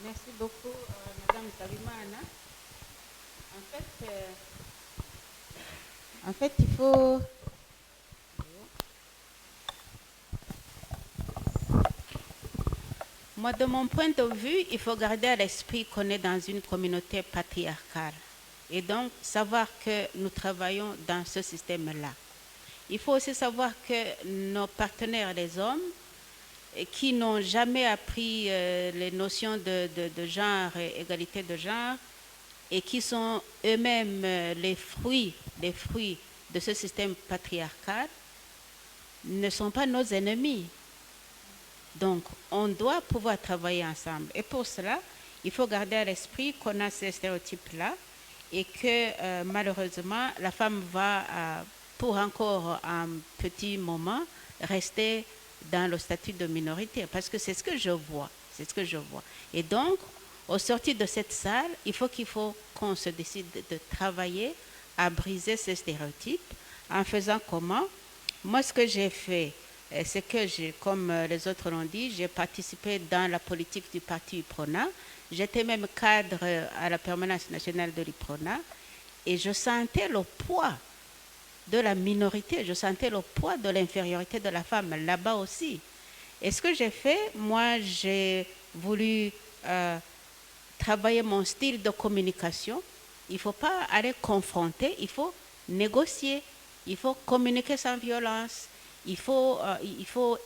Merci beaucoup, Madame Savimana. En fait, il faut. Moi, de mon point de vue, il faut garder à l'esprit qu'on est dans une communauté patriarcale. Et donc, savoir que nous travaillons dans ce système-là. Il faut aussi savoir que nos partenaires, les hommes, qui n'ont jamais appris les notions de genre et égalité de genre, et qui sont eux-mêmes les fruits de ce système patriarcal, ne sont pas nos ennemis. Donc, on doit pouvoir travailler ensemble. Et pour cela, il faut garder à l'esprit qu'on a ces stéréotypes-là et que malheureusement, la femme va, pour encore un petit moment, rester dans le statut de minorité. Parce que c'est ce que je vois. C'est ce que je vois. Et donc, au sortir de cette salle, il faut qu'on se décide de travailler à briser ces stéréotypes en faisant comment. Moi, ce que j'ai fait, c'est que, comme les autres l'ont dit, j'ai participé dans la politique du parti UPRONA. J'étais même cadre à la permanence nationale de l'UPRONA et je sentais le poids de la minorité, je sentais le poids de l'infériorité de la femme là-bas aussi. Et ce que j'ai fait, moi, j'ai voulu travailler mon style de communication. Il ne faut pas aller confronter, il faut négocier, il faut communiquer sans violence, il faut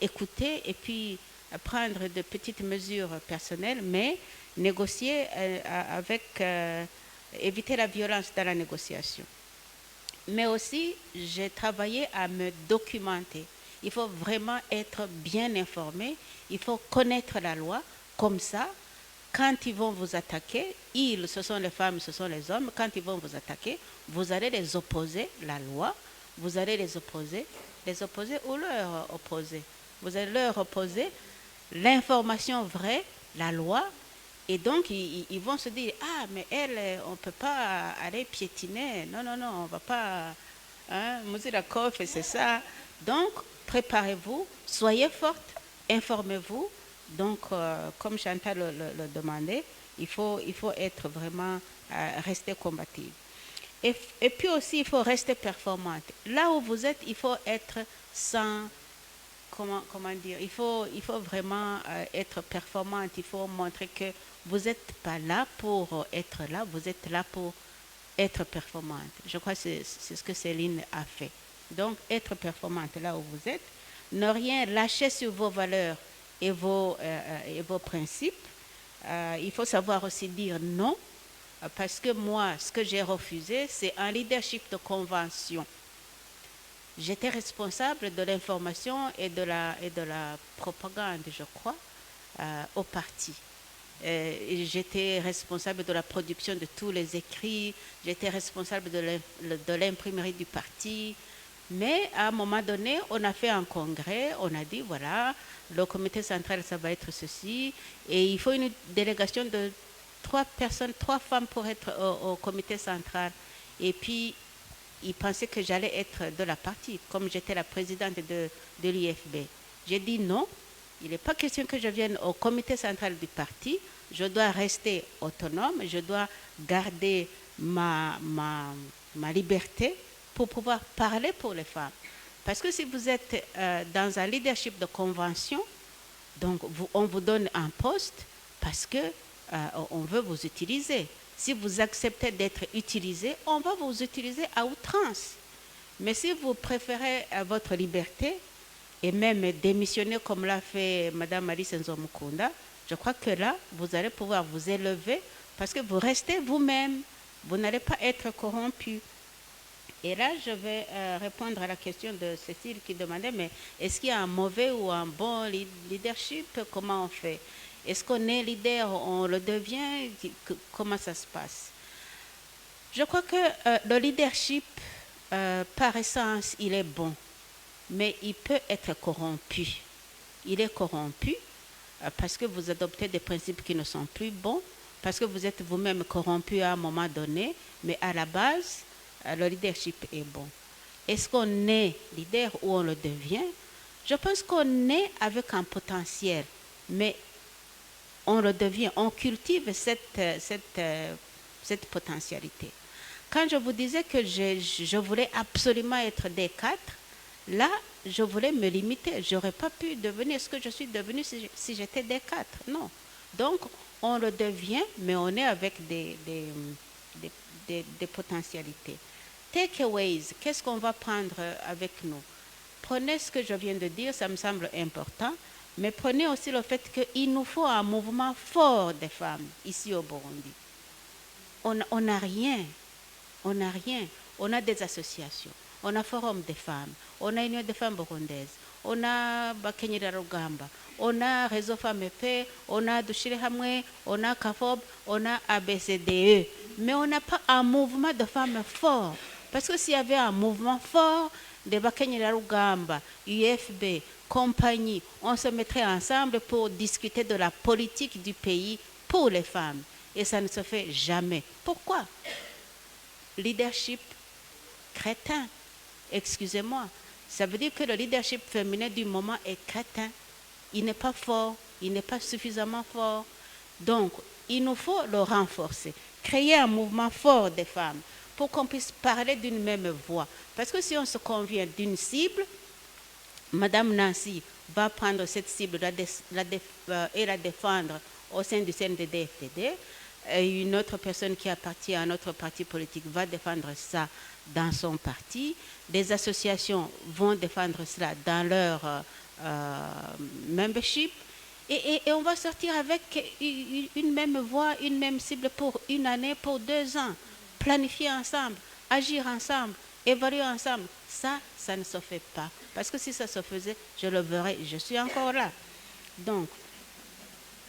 écouter et puis prendre de petites mesures personnelles, mais négocier éviter la violence dans la négociation. Mais aussi, j'ai travaillé à me documenter. Il faut vraiment être bien informé, il faut connaître la loi, comme ça, quand ils vont vous attaquer, ils, ce sont les femmes, ce sont les hommes, quand ils vont vous attaquer, vous allez les opposer, la loi, vous allez les opposer ou leur opposer. Vous allez leur opposer l'information vraie, la loi, et donc ils vont se dire, ah, mais elle, on ne peut pas aller piétiner, non, non, non, on ne va pas, hein, Mouzira c'est ça. Donc, préparez-vous, soyez forte, informez-vous. Donc, comme Chantal le demandait, il faut être vraiment, rester combative. Et puis aussi, il faut rester performante. Là où vous êtes, il faut être sans, comment dire, il faut vraiment être performante. Il faut montrer que vous n'êtes pas là pour être là, vous êtes là pour être performante. Je crois que c'est ce que Céline a fait. Donc, être performante là où vous êtes, ne rien lâcher sur vos valeurs et vos principes. Il faut savoir aussi dire non, parce que moi, ce que j'ai refusé, c'est un leadership de convention. J'étais responsable de l'information et de la propagande, je crois, au parti. J'étais responsable de la production de tous les écrits, j'étais responsable de l'imprimerie du parti. Mais à un moment donné, on a fait un congrès, on a dit, voilà, le comité central, ça va être ceci, et il faut une délégation de 3 personnes, 3 femmes pour être au comité central. Et puis, ils pensaient que j'allais être de la partie, comme j'étais la présidente de l'IFB. J'ai dit non, il n'est pas question que je vienne au comité central du parti, je dois rester autonome, je dois garder ma liberté pour pouvoir parler pour les femmes. Parce que si vous êtes dans un leadership de convention, donc on vous donne un poste parce que on veut vous utiliser. Si vous acceptez d'être utilisé, on va vous utiliser à outrance. Mais si vous préférez votre liberté et même démissionner comme l'a fait Mme Alice Nzomukunda, je crois que là, vous allez pouvoir vous élever parce que vous restez vous-même. Vous n'allez pas être corrompu. Et là, je vais répondre à la question de Cécile qui demandait, mais est-ce qu'il y a un mauvais ou un bon leadership? Comment on fait? Est-ce qu'on est leader, on le devient? Comment ça se passe? Je crois que le leadership, par essence, il est bon, mais il peut être corrompu. Il est corrompu parce que vous adoptez des principes qui ne sont plus bons, parce que vous êtes vous-même corrompu à un moment donné, mais à la base, le leadership est bon. Est-ce qu'on est leader ou on le devient? Je pense qu'on est avec un potentiel, mais on redevient, on cultive cette potentialité. Quand je vous disais que je voulais absolument être des quatre, là, je voulais me limiter. Je n'aurais pas pu devenir ce que je suis devenue si j'étais des quatre. Non. Donc, on le devient, mais on est avec des potentialités. Takeaways, qu'est-ce qu'on va prendre avec nous? Prenez ce que je viens de dire, ça me semble important, mais prenez aussi le fait qu'il nous faut un mouvement fort des femmes ici au Burundi. On n'a rien, on n'a rien. On a des associations, on a Forum des femmes, on a Union des femmes burundaises, on a Bakenyera Rugamba, on a Réseau Femmes et Paix, on a Dushire Hamwe, on a CAFOB, on a ABCDE. Mais on n'a pas un mouvement de femmes fort. Parce que s'il y avait un mouvement fort de Bakenyera Rugamba, UFB, compagnie, on se mettrait ensemble pour discuter de la politique du pays pour les femmes. Et ça ne se fait jamais. Pourquoi? Leadership crétin. Excusez-moi. Ça veut dire que le leadership féminin du moment est crétin. Il n'est pas fort, il n'est pas suffisamment fort. Donc, il nous faut le renforcer. Créer un mouvement fort des femmes pour qu'on puisse parler d'une même voix. Parce que si on se convient d'une cible, Madame Nancy va prendre cette cible et la défendre au sein du CNDD-FDD. Et une autre personne qui appartient à un autre parti politique va défendre ça dans son parti. Des associations vont défendre cela dans leur membership. Et on va sortir avec une même voix, une même cible pour une année, pour 2 ans. Planifier ensemble, agir ensemble, évaluer ensemble. Ça ne se fait pas. Parce que si ça se faisait, je le verrais. Je suis encore là. Donc,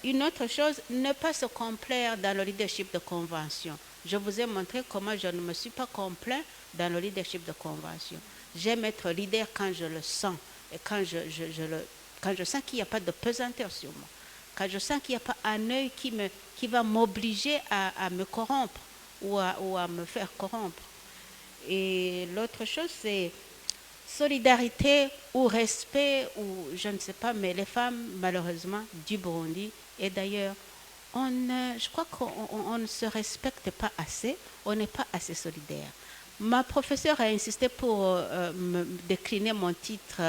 une autre chose, ne pas se complaire dans le leadership de convention. Je vous ai montré comment je ne me suis pas complaint dans le leadership de convention. J'aime être leader quand je le sens et quand je sens qu'il n'y a pas de pesanteur sur moi, quand je sens qu'il n'y a pas un œil qui va m'obliger à me corrompre ou à me faire corrompre. Et l'autre chose, c'est solidarité ou respect, ou je ne sais pas, mais les femmes, malheureusement, du Burundi, et d'ailleurs, je crois qu'on ne se respecte pas assez, on n'est pas assez solidaire. Ma professeure a insisté pour me décliner mon titre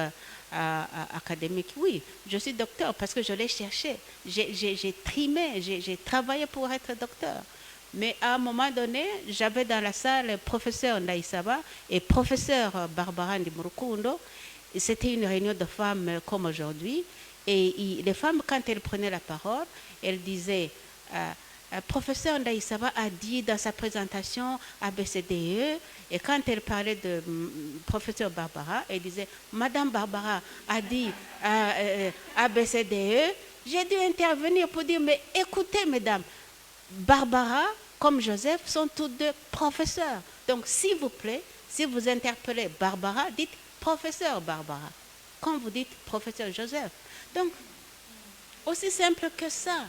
académique. Oui, je suis docteur parce que je l'ai cherché. J'ai trimé, j'ai travaillé pour être docteur. Mais à un moment donné, j'avais dans la salle le professeur Ndaïsaba et professeur Barbara Ndimurukundo. C'était une réunion de femmes comme aujourd'hui. Et les femmes, quand elles prenaient la parole, elles disaient, professeur Ndaïsaba a dit dans sa présentation ABCDE, et quand elle parlait de professeur Barbara, elle disait, Madame Barbara a dit ABCDE. J'ai dû intervenir pour dire, mais écoutez, mesdames, Barbara comme Joseph sont tous deux professeurs. Donc, s'il vous plaît, si vous interpellez Barbara, dites professeur Barbara, quand vous dites professeur Joseph. Donc, aussi simple que ça,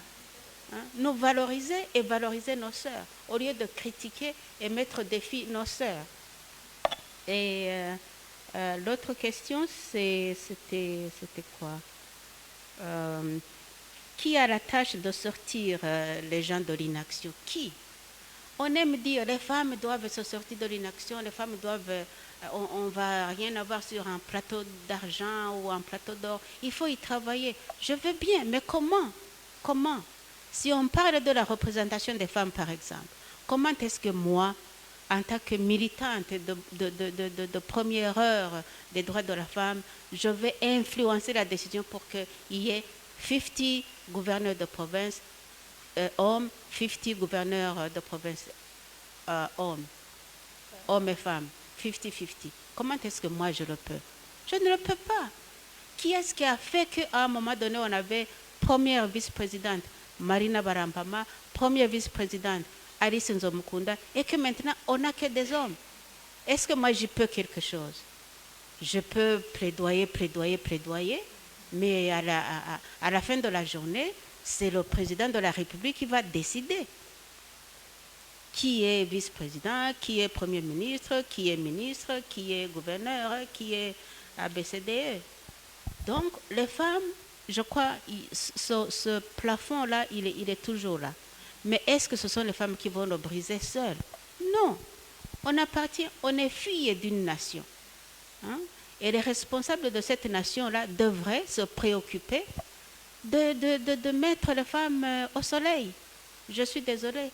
hein, nous valoriser et valoriser nos sœurs, au lieu de critiquer et mettre au défi nos sœurs. Et l'autre question, c'était quoi? Qui a la tâche de sortir les gens de l'inaction? Qui? On aime dire les femmes doivent se sortir de l'inaction, les femmes doivent, on ne va rien avoir sur un plateau d'argent ou un plateau d'or. Il faut y travailler. Je veux bien, mais comment? Comment? Si on parle de la représentation des femmes, par exemple, comment est-ce que moi, en tant que militante de première heure des droits de la femme, je vais influencer la décision pour qu'il y ait 50 gouverneurs de province hommes, 50 gouverneurs de province hommes et femmes, 50-50. Comment est-ce que moi je le peux? Je ne le peux pas. Qui est-ce qui a fait qu'à un moment donné, on avait première vice-présidente Marina Barampama, première vice-présidente Alice Nzomukunda, et que maintenant on n'a que des hommes? Est-ce que moi j'y peux quelque chose? Je peux plaidoyer, mais à la fin de la journée, c'est le président de la République qui va décider qui est vice-président, qui est premier ministre, qui est ministre, qui est gouverneur, qui est ABCDE. Donc, les femmes, je crois, ce plafond-là, il est toujours là. Mais est-ce que ce sont les femmes qui vont le briser seules? Non. On appartient, on est fille d'une nation. Hein? Et les responsables de cette nation-là devraient se préoccuper de mettre les femmes au soleil. Je suis désolée.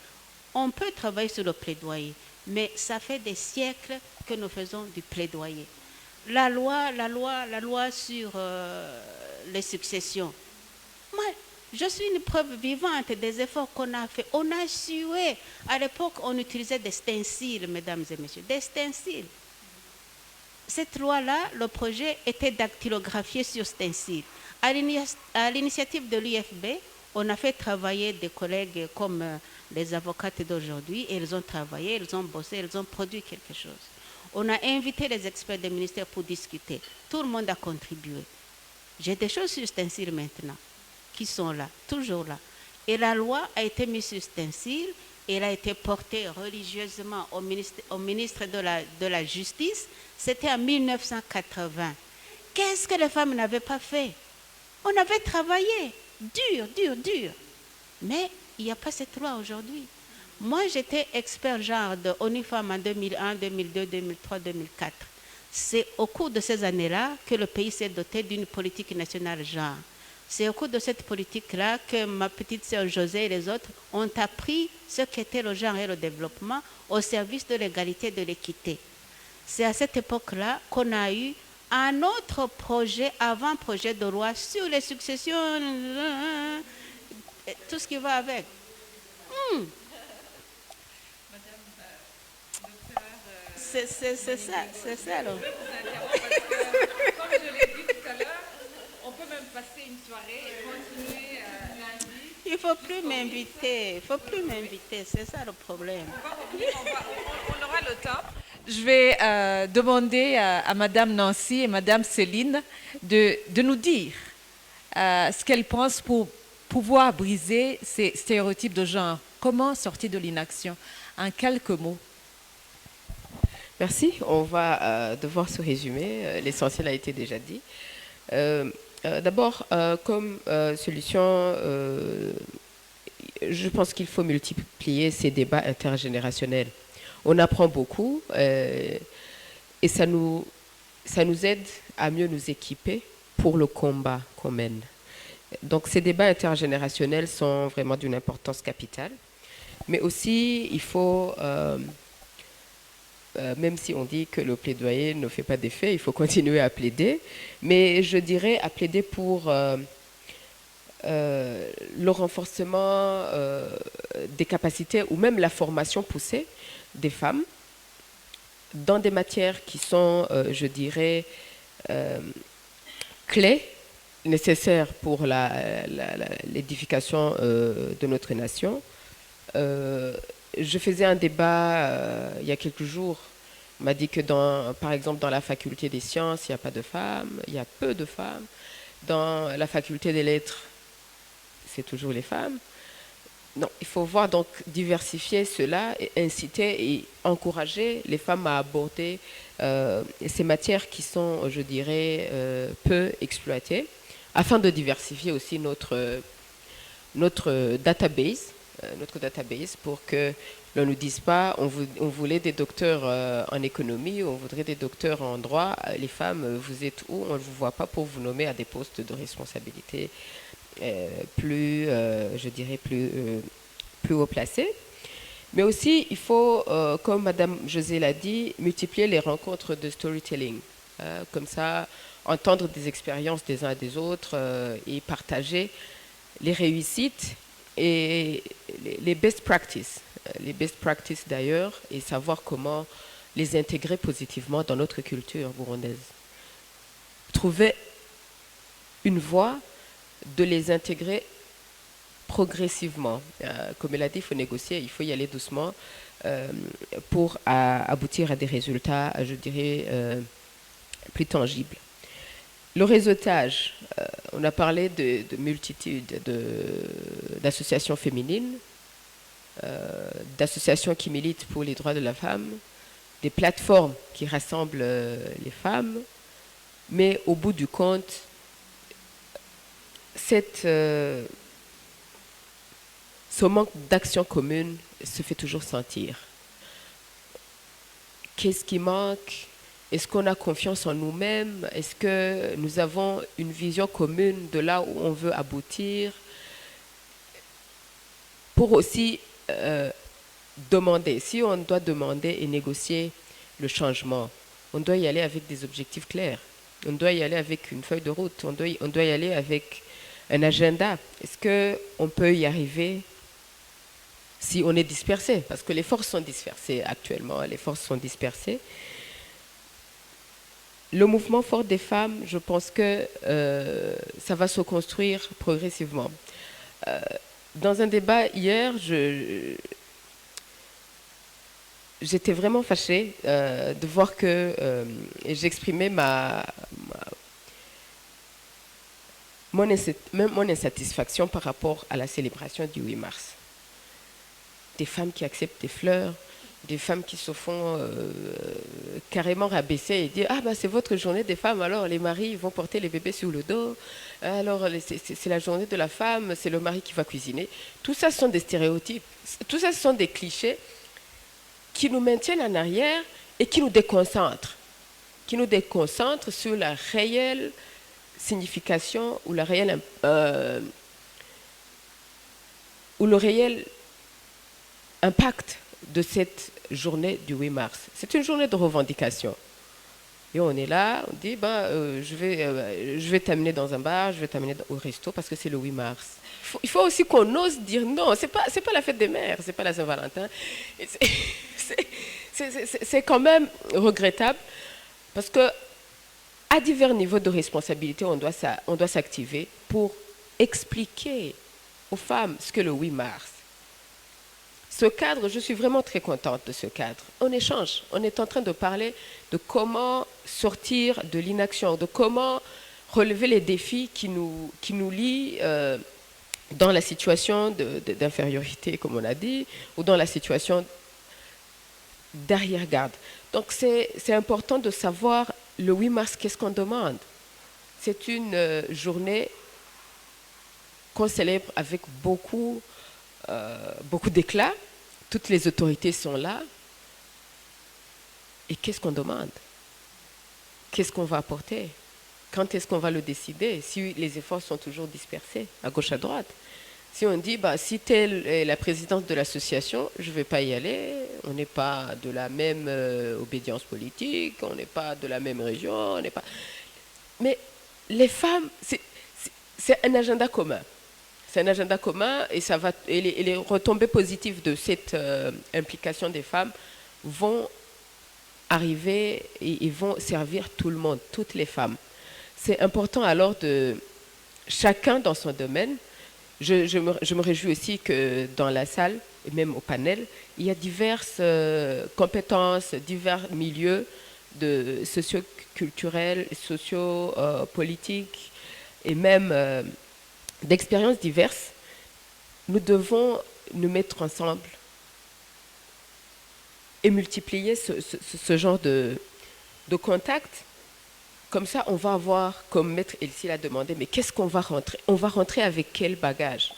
On peut travailler sur le plaidoyer, mais ça fait des siècles que nous faisons du plaidoyer. La loi sur les successions. Moi, je suis une preuve vivante des efforts qu'on a fait. On a sué. À l'époque, on utilisait des stencils, mesdames et messieurs, des stencils. Cette loi-là, le projet était dactylographié sur stencil. À l'initiative de l'UFB, on a fait travailler des collègues comme les avocates d'aujourd'hui. Elles ont travaillé, elles ont bossé, elles ont produit quelque chose. On a invité les experts des ministères pour discuter. Tout le monde a contribué. J'ai des choses sur stencil maintenant, qui sont là, toujours là. Et la loi a été mise sur stencil, elle a été portée religieusement au ministre de la Justice. C'était en 1980. Qu'est-ce que les femmes n'avaient pas fait? On avait travaillé, dur. Mais il n'y a pas cette loi aujourd'hui. Moi, j'étais expert genre de ONU Femmes en 2001, 2002, 2003, 2004. C'est au cours de ces années-là que le pays s'est doté d'une politique nationale genre. C'est au cours de cette politique-là que ma petite sœur Josée et les autres ont appris ce qu'était le genre et le développement au service de l'égalité et de l'équité. C'est à cette époque-là qu'on a eu un autre projet, avant-projet de loi sur les successions, tout ce qui va avec. C'est ça. Alors. Comme je l'ai dit tout à l'heure, on peut même passer une soirée et continuer lundi. Il ne faut plus m'inviter, c'est ça le problème. On aura le temps. Je vais demander à Madame Nancy et Madame Céline de nous dire ce qu'elles pensent pour pouvoir briser ces stéréotypes de genre. Comment sortir de l'inaction? En quelques mots. Merci. On va devoir se résumer. L'essentiel a été déjà dit. D'abord, comme solution, je pense qu'il faut multiplier ces débats intergénérationnels. On apprend beaucoup et ça nous aide à mieux nous équiper pour le combat qu'on mène. Donc ces débats intergénérationnels sont vraiment d'une importance capitale. Mais aussi, il faut, même si on dit que le plaidoyer ne fait pas d'effet, il faut continuer à plaider. Mais je dirais à plaider pour le renforcement des capacités ou même la formation poussée des femmes dans des matières qui sont, je dirais, clés, nécessaires pour l'édification de notre nation. Je faisais un débat il y a quelques jours. On m'a dit que, par exemple, dans la faculté des sciences, il n'y a pas de femmes, il y a peu de femmes. Dans la faculté des lettres, c'est toujours les femmes. Non, il faut voir donc diversifier cela et inciter et encourager les femmes à aborder ces matières qui sont, je dirais, peu exploitées, afin de diversifier aussi notre database, pour que l'on ne nous dise pas on voulait des docteurs en économie, on voudrait des docteurs en droit. Les femmes, vous êtes où? On ne vous voit pas pour vous nommer à des postes de responsabilité plus, je dirais, plus haut placés. Mais aussi, il faut, comme Madame José l'a dit, multiplier les rencontres de storytelling. Comme ça, entendre des expériences des uns et des autres et partager les réussites et les best practices. Les best practices d'ailleurs, et savoir comment les intégrer positivement dans notre culture burundaise. Trouver une voie de les intégrer progressivement. Comme elle a dit, il faut négocier, il faut y aller doucement pour aboutir à des résultats, je dirais, plus tangibles. Le réseautage, on a parlé de multitudes d'associations féminines, d'associations qui militent pour les droits de la femme, des plateformes qui rassemblent les femmes, mais au bout du compte, ce manque d'action commune se fait toujours sentir. Qu'est-ce qui manque? Est-ce qu'on a confiance en nous-mêmes? Est-ce que nous avons une vision commune de là où on veut aboutir? Pour aussi demander, si on doit demander et négocier le changement, on doit y aller avec des objectifs clairs. On doit y aller avec une feuille de route. On doit y aller avec un agenda. Est-ce qu'on peut y arriver si on est dispersé? Parce que les forces sont dispersées actuellement. Les forces sont dispersées. Le mouvement fort des femmes, je pense que ça va se construire progressivement. Dans un débat hier, j'étais vraiment fâchée de voir que j'exprimais mon insatisfaction par rapport à la célébration du 8 mars. Des femmes qui acceptent des fleurs, des femmes qui se font carrément rabaisser et dire « Ah ben c'est votre journée des femmes, alors les maris vont porter les bébés sur le dos, alors c'est la journée de la femme, c'est le mari qui va cuisiner. » Tout ça, ce sont des stéréotypes, tout ça, ce sont des clichés qui nous maintiennent en arrière et qui nous déconcentrent sur la réelle signification ou le réel impact de cette journée du 8 mars. C'est une journée de revendication. Et on est là, on dit, je vais t'amener dans un bar, je vais t'amener au resto parce que c'est le 8 mars. Il faut aussi qu'on ose dire non, c'est pas la fête des mères, c'est pas la Saint-Valentin. C'est quand même regrettable parce que à divers niveaux de responsabilité, on doit s'activer pour expliquer aux femmes ce que le 8 mars. Ce cadre, je suis vraiment très contente de ce cadre. On échange, on est en train de parler de comment sortir de l'inaction, de comment relever les défis qui nous lient dans la situation d'infériorité, comme on a dit, ou dans la situation d'arrière-garde. Donc c'est important de savoir le 8 mars, qu'est-ce qu'on demande. C'est une journée qu'on célèbre avec beaucoup d'éclat. Toutes les autorités sont là. Et qu'est-ce qu'on demande? Qu'est-ce qu'on va apporter? Quand est-ce qu'on va le décider? Si les efforts sont toujours dispersés, à gauche, à droite. Si on dit, si telle est la présidente de l'association, je ne vais pas y aller, on n'est pas de la même obédience politique, on n'est pas de la même région, on n'est pas... Mais les femmes, c'est un agenda commun. C'est un agenda commun et les retombées positives de cette implication des femmes vont arriver et vont servir tout le monde, toutes les femmes. C'est important alors de chacun dans son domaine. Je me réjouis aussi que dans la salle, et même au panel, il y a diverses compétences, divers milieux socio-culturels, socio-politiques et même d'expériences diverses. Nous devons nous mettre ensemble et multiplier ce genre de contacts. Comme ça, on va avoir, comme Maître Elsie l'a demandé, mais qu'est-ce qu'on va rentrer? On va rentrer avec quel bagage?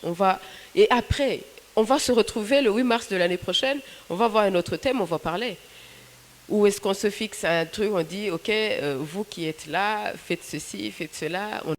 Et après, on va se retrouver le 8 mars de l'année prochaine, on va avoir un autre thème, on va parler. Ou est-ce qu'on se fixe à un truc, on dit, OK, vous qui êtes là, faites ceci, faites cela, on